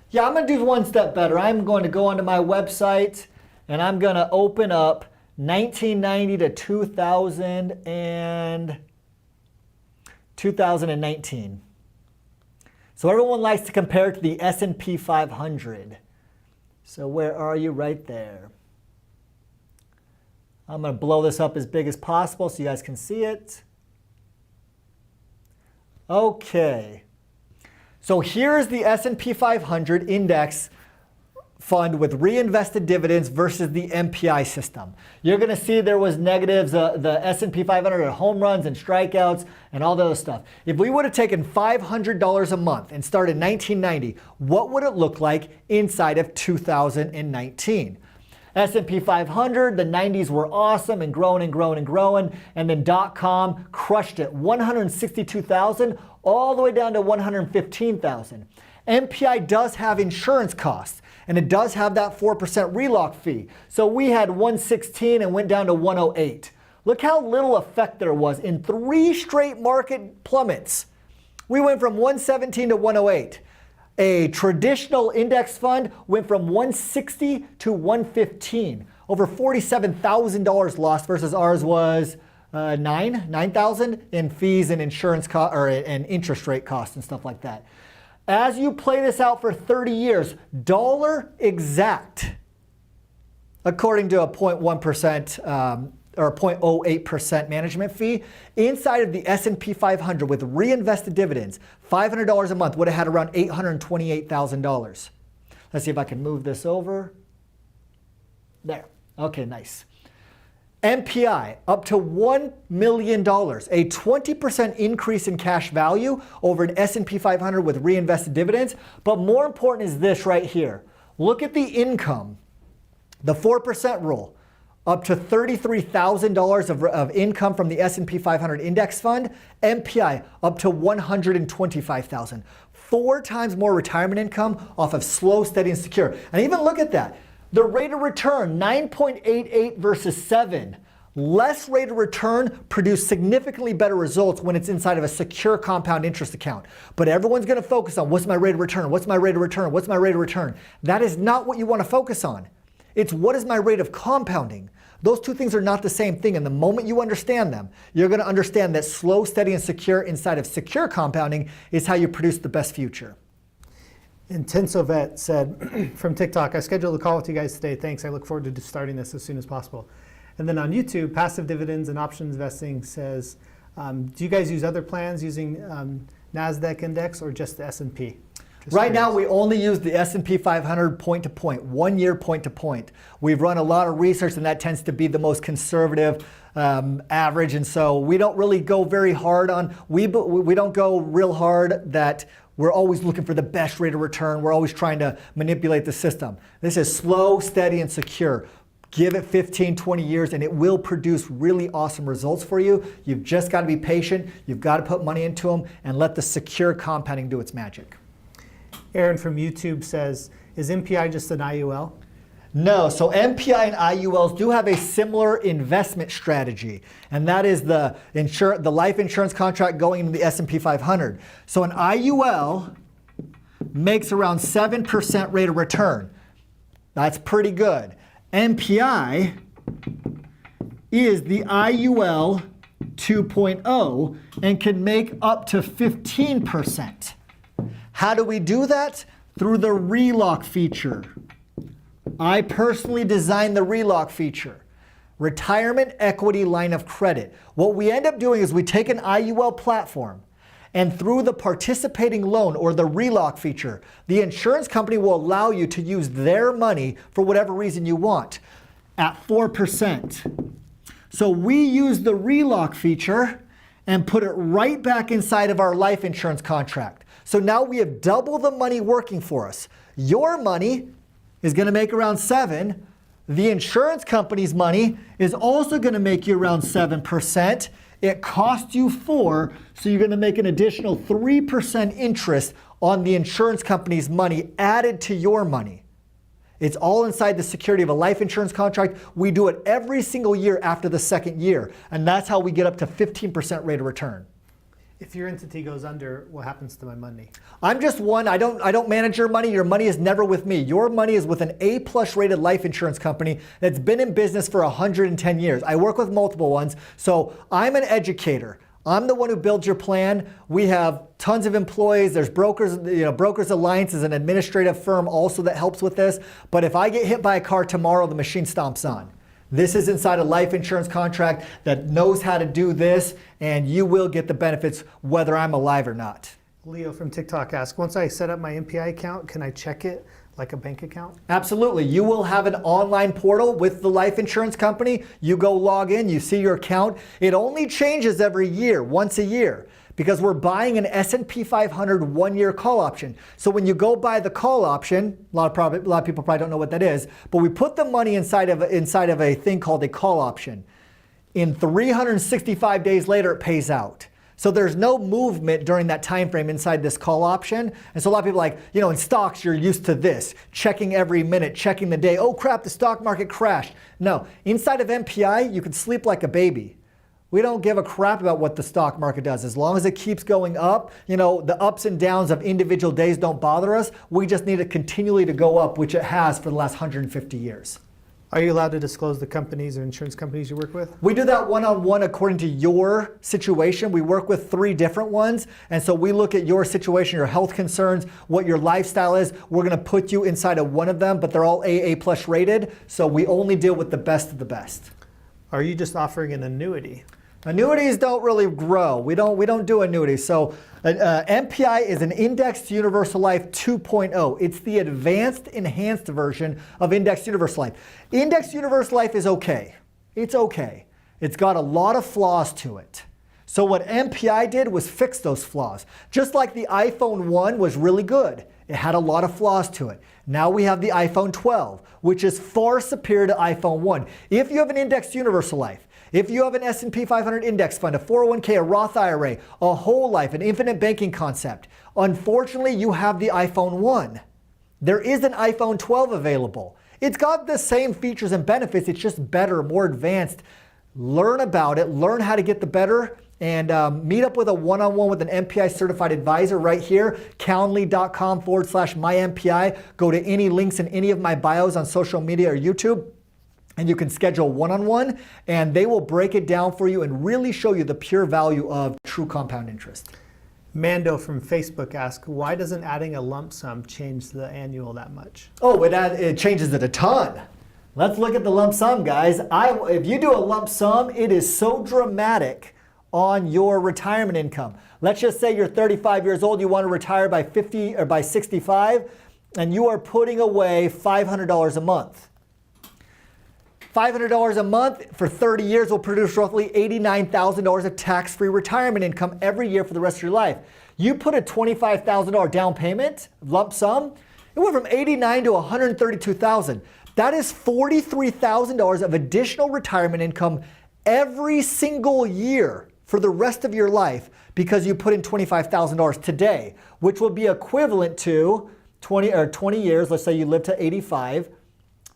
Yeah, I'm going to do one step better. I'm going to go onto my website and I'm going to open up 1990 to 2019. So everyone likes to compare it to the S&P 500. So where are you? Right there. I'm going to blow this up as big as possible so you guys can see it. Okay. So here's the S&P 500 index fund with reinvested dividends versus the Mpi system. You're going to see there was negatives, the S&P 500 had home runs and strikeouts and all the other stuff. If we would have taken $500 a month and started 1990, what would it look like inside of 2019? S&P 500, the 90s were awesome and growing and growing and growing, and then .com crushed it, 162,000 all the way down to 115,000. Mpi does have insurance costs, and it does have that 4% relock fee. So we had 116 and went down to 108. Look how little effect there was in 3 straight market plummets. We went from 117 to 108. A traditional index fund went from 160 to 115. Over $47,000 lost versus ours was $9,000 in fees and insurance and interest rate costs and stuff like that. As you play this out for 30 years, dollar exact, according to a 0.1% or 0.08% management fee, inside of the S&P 500 with reinvested dividends, $500 a month would have had around $828,000. Let's see if I can move this over. There. Okay, nice. Mpi, up to $1 million, a 20% increase in cash value over an S&P 500 with reinvested dividends. But more important is this right here. Look at the income, the 4% rule, up to $33,000 of income from the S&P 500 index fund. Mpi, up to $125,000. 4 times more retirement income off of slow, steady, and secure. And even look at that. The rate of return, 9.88 versus 7. Less rate of return produce significantly better results when it's inside of a secure compound interest account. But everyone's going to focus on what's my rate of return, what's my rate of return, what's my rate of return. That is not what you want to focus on. It's what is my rate of compounding. Those two things are not the same thing. And the moment you understand them, you're going to understand that slow, steady, and secure inside of secure compounding is how you produce the best future. Intensovet said from TikTok, I scheduled a call with you guys today. Thanks. I look forward to starting this as soon as possible. And then on YouTube, Passive Dividends and Options Investing says, do you guys use other plans using NASDAQ index or just the S&P? Right now, we only use the S&P 500 point to point, 1 year point to point. We've run a lot of research, and that tends to be the most conservative average. And so we don't really go very hard on, we don't go real hard that we're always looking for the best rate of return. We're always trying to manipulate the system. This is slow, steady, and secure. Give it 15, 20 years, and it will produce really awesome results for you. You've just got to be patient. You've got to put money into them and let the secure compounding do its magic. Aaron from YouTube says, is Mpi just an IUL? No, so Mpi and IULs do have a similar investment strategy, and that is the life insurance contract going into the S&P 500. So an IUL makes around 7% rate of return. That's pretty good. Mpi is the IUL 2.0 and can make up to 15%. How do we do that? Through the Relock feature. I personally designed the Relock feature. Retirement Equity Line of Credit. What we end up doing is we take an IUL platform, and through the participating loan or the Relock feature, the insurance company will allow you to use their money for whatever reason you want at 4%. So we use the Relock feature and put it right back inside of our life insurance contract. So now we have double the money working for us. Your money is going to make around 7. The insurance company's money is also going to make you around 7%. It costs you 4, so you're going to make an additional 3% interest on the insurance company's money added to your money. It's all inside the security of a life insurance contract. We do it every single year after the second year. And that's how we get up to 15% rate of return. If your entity goes under, what happens to my money? I'm just one. I don't manage your money. Your money is never with me. Your money is with an A+ rated life insurance company that's been in business for 110 years. I work with multiple ones. So I'm an educator. I'm the one who builds your plan. We have tons of employees. There's brokers, Brokers Alliance is an administrative firm also that helps with this. But if I get hit by a car tomorrow, the machine stomps on. This is inside a life insurance contract that knows how to do this, and you will get the benefits whether I'm alive or not. Leo from TikTok asks, once I set up my Mpi account, can I check it like a bank account? Absolutely. You will have an online portal with the life insurance company. You go log in, you see your account. It only changes every year, once a year, because we're buying an S&P 500 one-year call option. So when you go buy the call option, a lot of people probably don't know what that is, but we put the money inside of a thing called a call option. In 365 days later, it pays out. So there's no movement during that time frame inside this call option. And so a lot of people are like, in stocks, you're used to this, checking every minute, checking the day. Oh crap, the stock market crashed. No, inside of MPI, you can sleep like a baby. We don't give a crap about what the stock market does. As long as it keeps going up, the ups and downs of individual days don't bother us. We just need it continually to go up, which it has for the last 150 years. Are you allowed to disclose the companies or insurance companies you work with? We do that one-on-one according to your situation. We work with 3 different ones. And so we look at your situation, your health concerns, what your lifestyle is. We're going to put you inside of one of them, but they're all AA+ rated. So we only deal with the best of the best. Are you just offering an annuity? Annuities don't really grow. We don't do annuities. So MPI is an Indexed Universal Life 2.0. It's the advanced, enhanced version of Indexed Universal Life. Indexed Universal Life is okay. It's okay. It's got a lot of flaws to it. So what MPI did was fix those flaws. Just like the iPhone 1 was really good. It had a lot of flaws to it. Now we have the iPhone 12, which is far superior to iPhone 1. If you have an Indexed Universal Life, if you have an S&P 500 index fund, a 401k, a Roth IRA, a whole life, an infinite banking concept, unfortunately you have the iPhone 1. There is an iPhone 12 available. It's got the same features and benefits, it's just better, more advanced. Learn about it, learn how to get the better, and meet up with a one-on-one with an MPI certified advisor right here, calendly.com/mympi. Go to any links in any of my bios on social media or YouTube. And you can schedule one-on-one, and they will break it down for you and really show you the pure value of true compound interest. Mando from Facebook asks, why doesn't adding a lump sum change the annual that much? Oh, it changes it a ton. Let's look at the lump sum, guys. If you do a lump sum, it is so dramatic on your retirement income. Let's just say you're 35 years old, you want to retire by 50 or by 65, and you are putting away $500 a month. $500 a month for 30 years will produce roughly $89,000 of tax-free retirement income every year for the rest of your life. You put a $25,000 down payment, lump sum, it went from $89,000 to $132,000. That is $43,000 of additional retirement income every single year for the rest of your life because you put in $25,000 today, which will be equivalent to 20 years. Let's say you live to 85.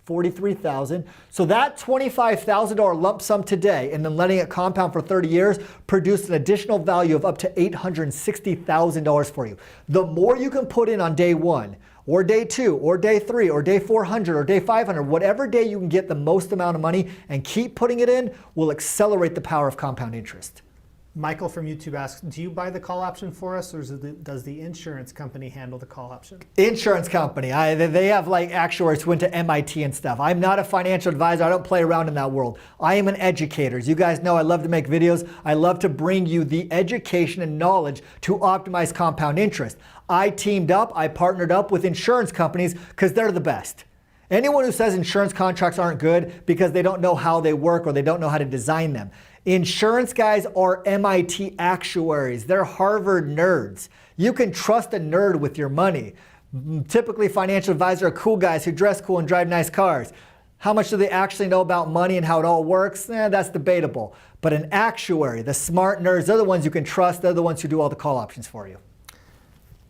$43,000. So that $25,000 lump sum today and then letting it compound for 30 years produced an additional value of up to $860,000 for you. The more you can put in on day 1 or day 2 or day 3 or day 400 or day 500, whatever day you can get the most amount of money and keep putting it in will accelerate the power of compound interest. Michael from YouTube asks, do you buy the call option for us, or does the insurance company handle the call option? Insurance company. They have like actuaries who went to MIT and stuff. I'm not a financial advisor. I don't play around in that world. I am an educator. As you guys know, I love to make videos. I love to bring you the education and knowledge to optimize compound interest. I teamed up, I partnered up with insurance companies because they're the best. Anyone who says insurance contracts aren't good because they don't know how they work or they don't know how to design them. Insurance guys are MIT actuaries. They're Harvard nerds. You can trust a nerd with your money. Typically, financial advisors are cool guys who dress cool and drive nice cars. How much do they actually know about money and how it all works? That's debatable. But an actuary, the smart nerds, they're the ones you can trust. They're the ones who do all the call options for you.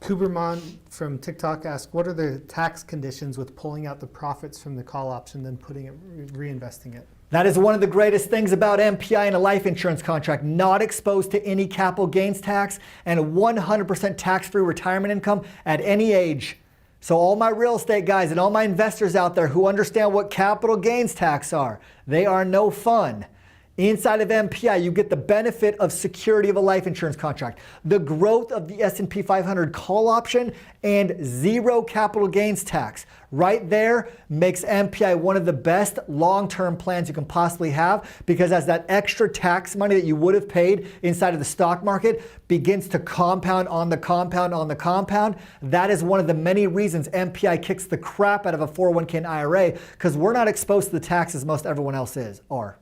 Kuberman from TikTok asked, what are the tax conditions with pulling out the profits from the call option, then reinvesting it? That is one of the greatest things about MPI in a life insurance contract. Not exposed to any capital gains tax and 100% tax-free retirement income at any age. So all my real estate guys and all my investors out there who understand what capital gains tax are, they are no fun. Inside of MPI, you get the benefit of security of a life insurance contract, the growth of the S&P 500 call option, and zero capital gains tax. Right there makes MPI one of the best long-term plans you can possibly have, because as that extra tax money that you would have paid inside of the stock market begins to compound on the compound on the compound, that is one of the many reasons MPI kicks the crap out of a 401k and IRA, because we're not exposed to the taxes most everyone else are.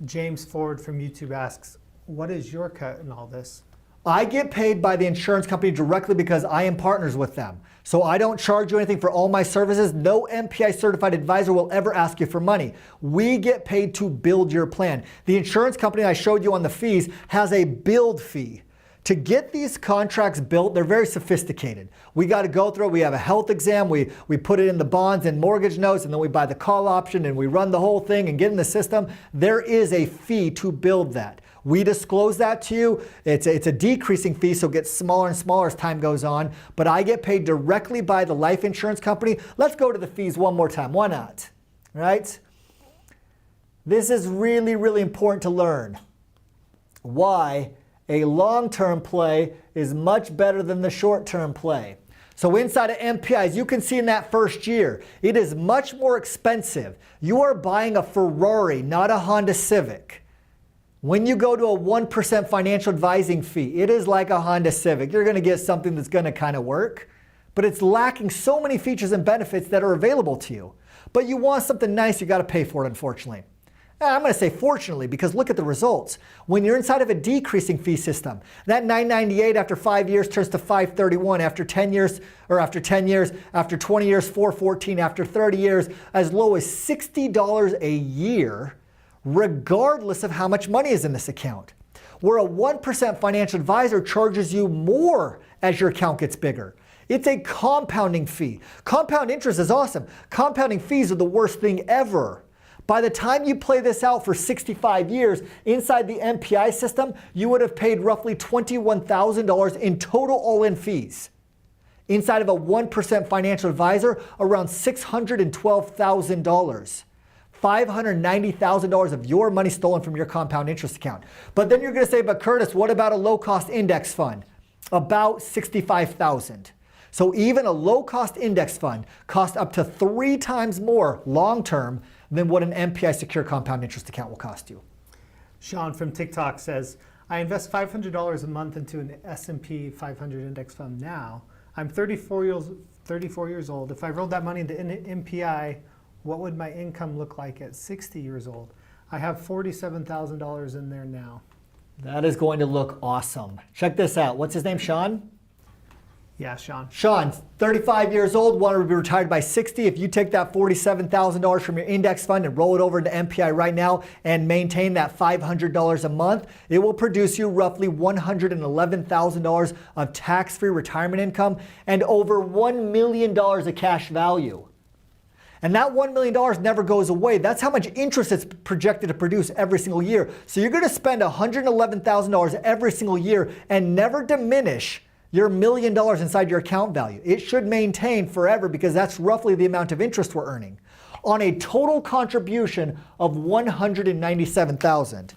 James Ford from YouTube asks, what is your cut in all this? I get paid by the insurance company directly because I am partners with them. So I don't charge you anything for all my services. No MPI certified advisor will ever ask you for money. We get paid to build your plan. The insurance company I showed you on the fees has a build fee. To get these contracts built, they're very sophisticated. We got to go through it. We have a health exam. We put it in the bonds and mortgage notes, and then we buy the call option, and we run the whole thing and get in the system. There is a fee to build that. We disclose that to you. It's a decreasing fee, so it gets smaller and smaller as time goes on. But I get paid directly by the life insurance company. Let's go to the fees one more time. Why not? Right? This is really, really important to learn. Why a long-term play is much better than the short-term play. So inside of MPI, as you can see in that first year, it is much more expensive. You are buying a Ferrari, not a Honda Civic. When you go to a 1% financial advising fee, it is like a Honda Civic. You're going to get something that's going to kind of work, but it's lacking so many features and benefits that are available to you. But you want something nice, you got to pay for it, unfortunately. I'm going to say fortunately, because look at the results. When you're inside of a decreasing fee system, that $998 after 5 years turns to $531 after 10 years, or after 10 years, after 20 years, $414, after 30 years, as low as $60 a year, regardless of how much money is in this account. Where a 1% financial advisor charges you more as your account gets bigger. It's a compounding fee. Compound interest is awesome. Compounding fees are the worst thing ever. By the time you play this out for 65 years, inside the MPI system, you would have paid roughly $21,000 in total all-in fees. Inside of a 1% financial advisor, around $612,000. $590,000 of your money stolen from your compound interest account. But then you're going to say, but Curtis, what about a low-cost index fund? About $65,000. So even a low-cost index fund costs up to 3 times more long-term than what an MPI secure compound interest account will cost you. Sean from TikTok says, I invest $500 a month into an S&P 500 index fund now. I'm 34 years old. If I rolled that money into MPI, what would my income look like at 60 years old? I have $47,000 in there now. That is going to look awesome. Check this out. What's his name, Sean? Yeah, Sean. Sean, 35 years old, wanted to be retired by 60. If you take that $47,000 from your index fund and roll it over to MPI right now and maintain that $500 a month, it will produce you roughly $111,000 of tax-free retirement income and over $1 million of cash value. And that $1 million never goes away. That's how much interest it's projected to produce every single year. So you're going to spend $111,000 every single year and never diminish your $1 million inside your account value. It should maintain forever because that's roughly the amount of interest we're earning on a total contribution of $197,000.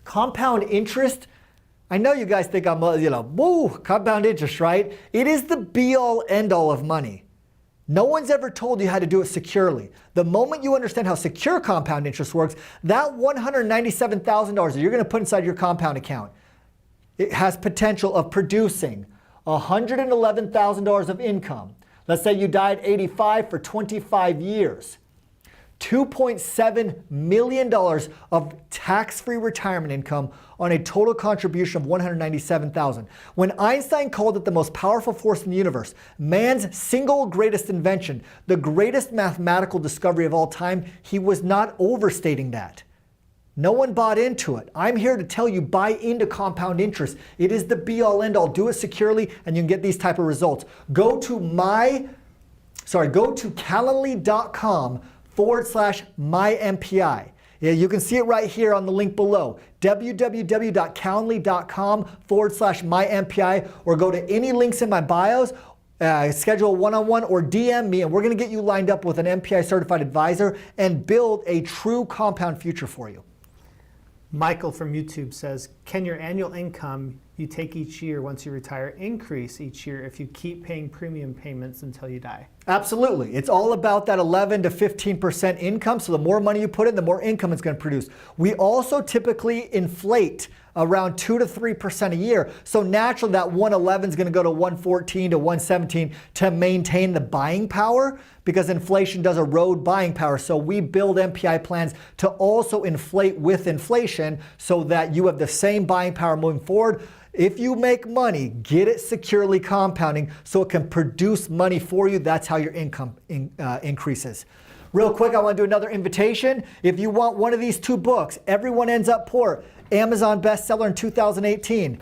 Compound interest, I know you guys think I'm, woo, compound interest, right? It is the be-all, end-all of money. No one's ever told you how to do it securely. The moment you understand how secure compound interest works, that $197,000 that you're going to put inside your compound account, it has potential of producing $111,000 of income. Let's say you died 85 for 25 years. $2.7 million of tax-free retirement income on a total contribution of $197,000. When Einstein called it the most powerful force in the universe, man's single greatest invention, the greatest mathematical discovery of all time, he was not overstating that. No one bought into it. I'm here to tell you, buy into compound interest. It is the be all end all. Do it securely and you can get these type of results. Go to calendly.com/mympi. Yeah, you can see it right here on the link below. www.calendly.com/mympi, or go to any links in my bios, schedule a one-on-one or DM me, and we're going to get you lined up with an MPI certified advisor and build a true compound future for you. Michael from YouTube says, can your annual income you take each year once you retire increase each year if you keep paying premium payments until you die? Absolutely. It's all about that 11 to 15% income. So the more money you put in, the more income it's going to produce. We also typically inflate around 2 to 3% a year. So naturally that 111 is going to go to 114 to 117 to maintain the buying power, because inflation does erode buying power. So we build MPI plans to also inflate with inflation so that you have the same buying power moving forward. If you make money, get it securely compounding so it can produce money for you. That's how your income increases. Real quick, I want to do another invitation. If you want one of these 2 books, Everyone Ends Up Poor, Amazon bestseller in 2018,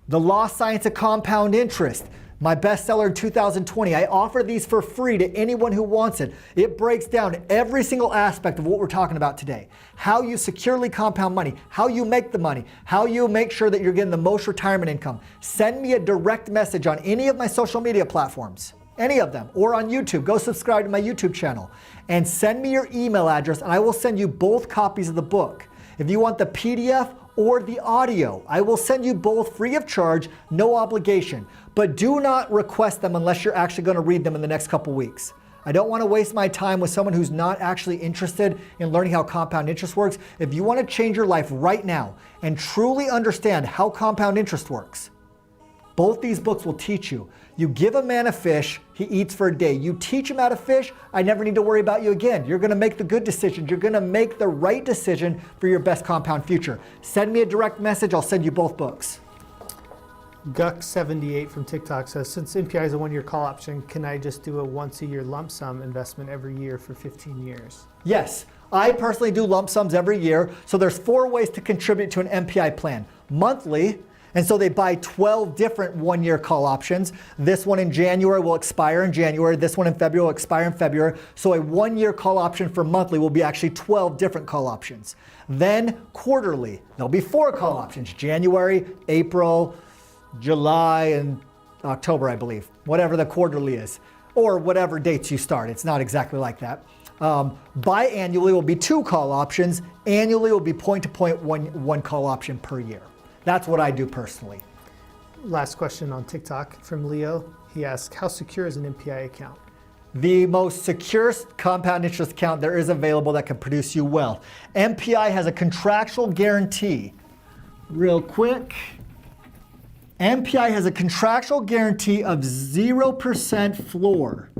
The Lost Science of Compound Interest, my bestseller in 2020. I offer these for free to anyone who wants it. It breaks down every single aspect of what we're talking about today. How you securely compound money, how you make the money, how you make sure that you're getting the most retirement income. Send me a direct message on any of my social media platforms, any of them, or on YouTube. Go subscribe to my YouTube channel and send me your email address, and I will send you both copies of the book. If you want the PDF or the audio, I will send you both free of charge, no obligation. But do not request them unless you're actually going to read them in the next couple weeks. I don't want to waste my time with someone who's not actually interested in learning how compound interest works. If you want to change your life right now and truly understand how compound interest works, both these books will teach you. You give a man a fish, he eats for a day. You teach him how to fish, I never need to worry about you again. You're going to make the good decisions. You're going to make the right decision for your best compound future. Send me a direct message. I'll send you both books. Guck78 from TikTok says, since MPI is a 1-year call option, can I just do a once-a-year lump sum investment every year for 15 years? Yes, I personally do lump sums every year. So there's 4 ways to contribute to an MPI plan. Monthly, and so they buy 12 different 1-year call options. This one in January will expire in January. This one in February will expire in February. So a 1-year call option for monthly will be actually 12 different call options. Then quarterly, there'll be 4 call options: January, April, July, and October, I believe, whatever the quarterly is, or whatever dates you start. It's not exactly like that. Biannually will be 2 call options. Annually will be point-to-point one call option per year. That's what I do personally. Last question on TikTok from Leo. He asks, how secure is an Mpi account? The most secure compound interest account there is available that can produce you wealth. Mpi has a contractual guarantee. Real quick. Mpi has a contractual guarantee of 0% floor,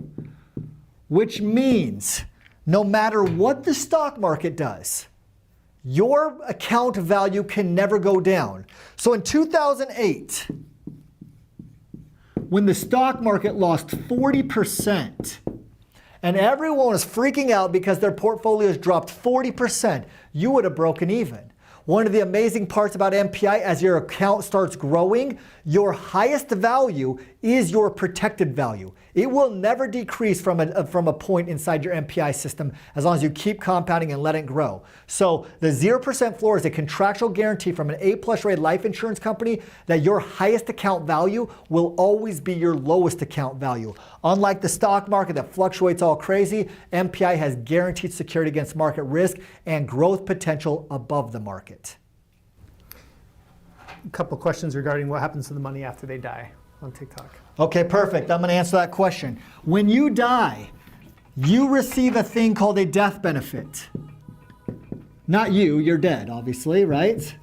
which means no matter what the stock market does, your account value can never go down. So in 2008, when the stock market lost 40% and everyone was freaking out because their portfolios dropped 40%, you would have broken even. One of the amazing parts about MPI, as your account starts growing, your highest value is your protected value. It will never decrease from a point inside your MPI system as long as you keep compounding and let it grow. So the 0% floor is a contractual guarantee from an A+ rated life insurance company that your highest account value will always be your lowest account value. Unlike the stock market that fluctuates all crazy, MPI has guaranteed security against market risk and growth potential above the market. A couple questions regarding what happens to the money after they die on TikTok. Okay, perfect. I'm going to answer that question. When you die, you receive a thing called a death benefit. Not you, you're dead, obviously, right?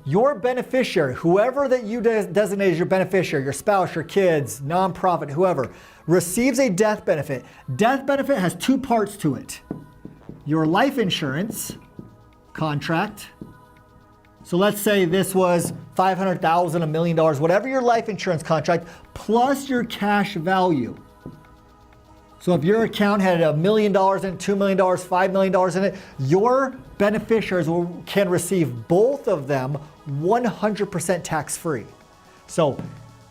Your beneficiary, whoever that you designate as your beneficiary, your spouse, your kids, nonprofit, whoever, receives a death benefit. Death benefit has 2 parts to it. Your life insurance contract. So let's say this was $500,000, $1 million, whatever your life insurance contract, plus your cash value. So if your account had $1 million in it, $2 million, $5 million in it, your beneficiaries can receive both of them 100% tax-free. So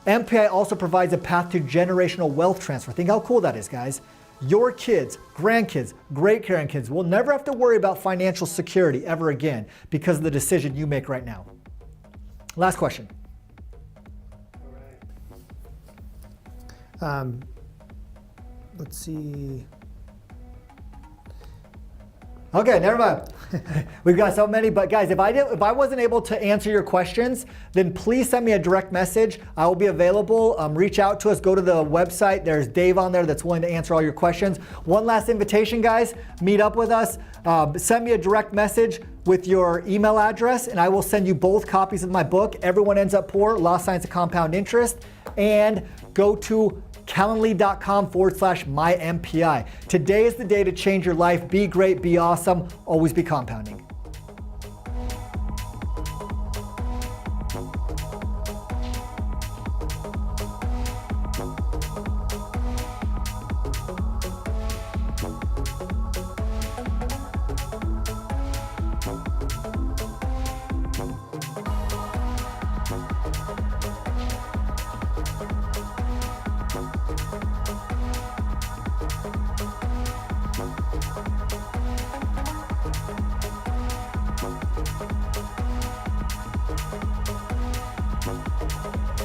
MPI also provides a path to generational wealth transfer. Think how cool that is, guys. Your kids, grandkids, great-grandkids will never have to worry about financial security ever again because of the decision you make right now. Last question. Let's see. Okay, never mind. We've got so many, but guys, if I wasn't able to answer your questions, then please send me a direct message. I will be available. Reach out to us. Go to the website. There's Dave on there that's willing to answer all your questions. One last invitation, guys. Meet up with us. Send me a direct message with your email address, and I will send you both copies of my book, Everyone Ends Up Poor, Lost Science of Compound Interest, and go to calendly.com/mympi. Today is the day to change your life. Be great, be awesome, always be compounding.